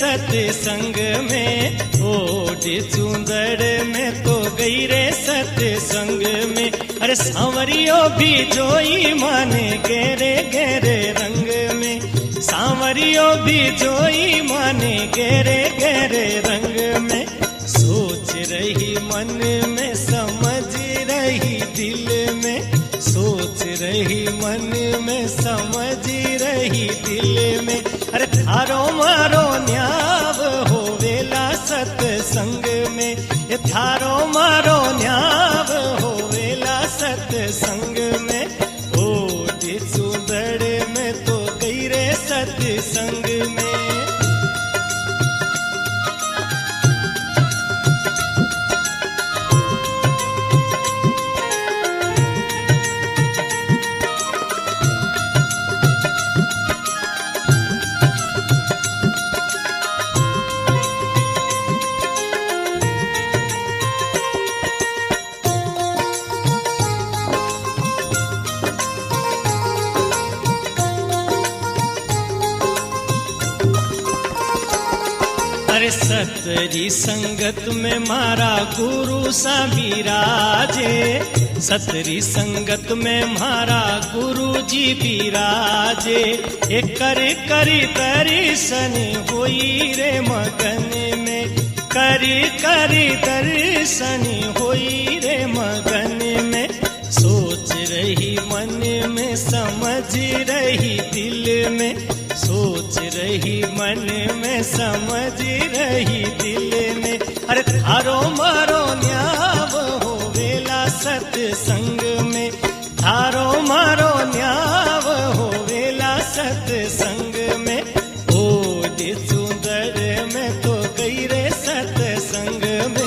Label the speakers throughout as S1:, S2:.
S1: सत्संग में, ओढ़े चूंदड़ में तो गई रे सत्संग में। अरे सांवरियो भी जोई माने गेरे गेरे रंग में, सांवरियो भी जोई माने गेरे गेरे रंग में। सोच रही मन में समझ रही दिल में, सोच रही मन में समझ रही दिल में। अरे थारो मारो न्याव हो वेला सत्संग में, ये थारो मारो न्याव हो वेला सत्संग में। ओढ़े चूंदड़ में तो गई रे सत्संग में। अरे सतरी संगत में मारा गुरु सा विराजे, सतरी संगत में मारा गुरु जी विराजे। एक करी करी दर्शन होई रे मगन में, करी करी दर्शन होई रे मगन में। सोच रही मन में समझ रही दिल में, सोच रही मन में समझ रही दिल में। अरे थारो मारो न्याव हो वेला सत्संग में, थारो मारो न्याव हो वेला सत्संग में। ओढ़े चूंदड़ में तो गई रे सत्संग में।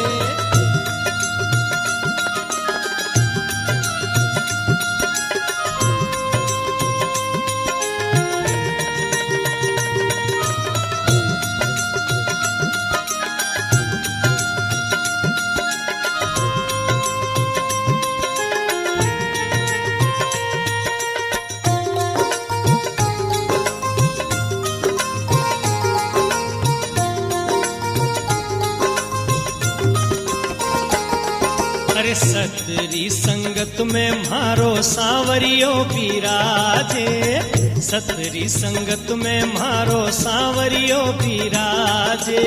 S1: अरे सतरी संगत में मारो सांवरियो विराजे, सतरी संगत में मारो सांवरियो विराजे।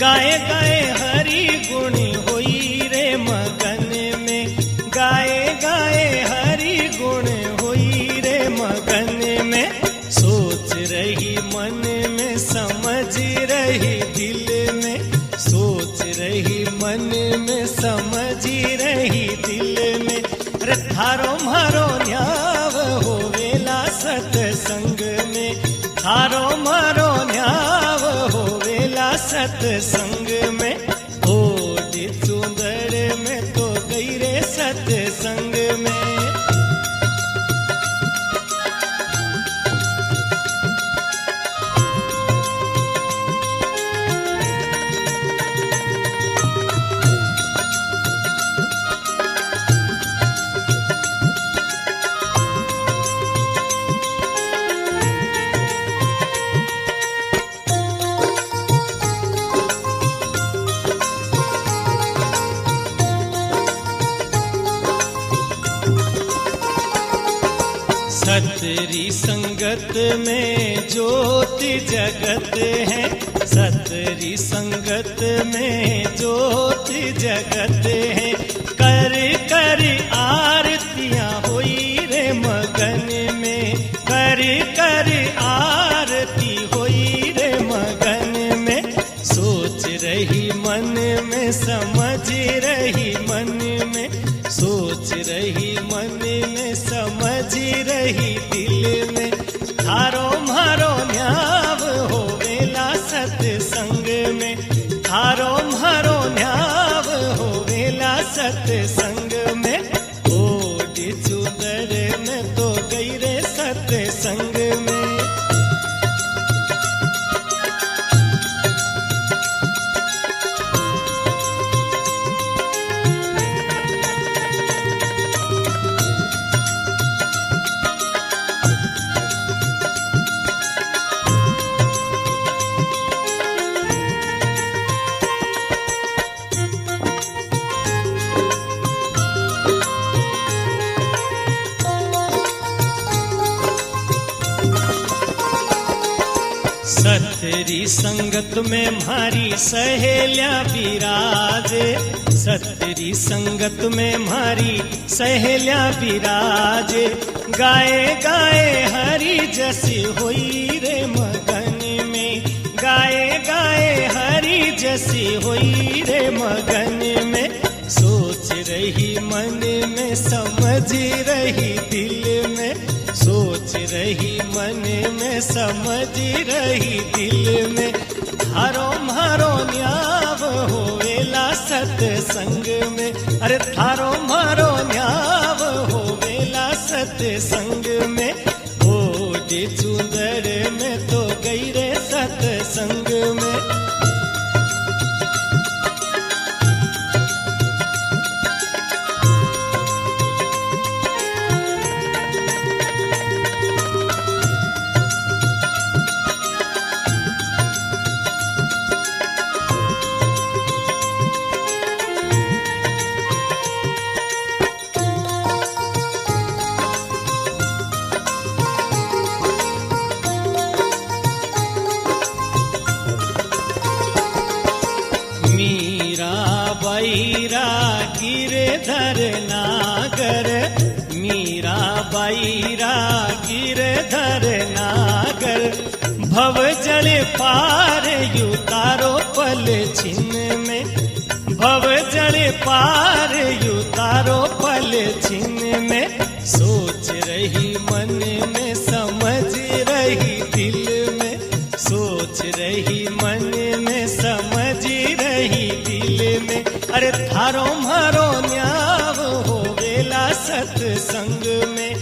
S1: गाए गाए हरि गुण होई रे मगन में, गाए गाए हरि गुण होई रे मगन में। सोच रही मन में समझ रही दिल में, सोच रही मन में समझ रही दिल में। अरे थारो मारो न्याव हो वेला सत्संग में, थारो मारो न्याव हो वेला सत्संग में। ओढ़े चूंदड़ में तो गई रे सत्संग में। सतरी संगत में ज्योति जगत है, सतरी संगत में ज्योति जगत है। कर कर आरतियां हुई रे मगन में, कर कर आरती हुई रे मगन में। सोच रही मन में समझ रही मन में, सोच रही मन में समझ रही दिल में। थारो मारो न्याव हो वेला सत्संग में, थारो मारो न्याव हो वेला सत्संग में। ओढ़े चूंदड़ में तो गई रे सत्संग में। सतरी संगत में म्हारी सहेलियां बिराजे, सतरी संगत में म्हारी सहेलियां बिराजे। गाए गाए हरि जसी होई रे मगन में, गाए गाए हरि जसी होई रे मगन में। सोच रही मन में समझ रही दिल में, सोच रही मन में समझ रही दिल में। थारो म्हारो न्याव होवेला सत्संग में, अरे थारो म्हारो न्याव होवेला सत्संग में। ओढ़े चुंदड़ में तो गई रे सत्संग में। मीरा गिरधर नागर, मीरा बाईरा गिरधर नागर। भव जल पार युतारो पल छिन्न में, भव जल पार युतारो पल छिन्न में। सोच रही मन में समझ रही दिल में, सोच रही मन में समझ रही दिल में। अरे थारो म्हारो न्याव होवेला सत्संग में,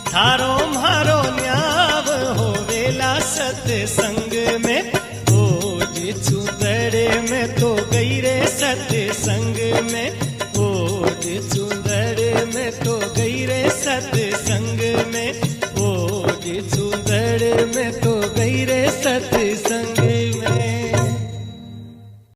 S1: थारो म्हारो न्याव होवेला सत्संग में। ओढ़े चुंदड़े में तो गई रे सत्संग में, ओढ़े चुंदड़े में तो गई रे सत्संग में, ओढ़े चुंदड़े में तो गई रे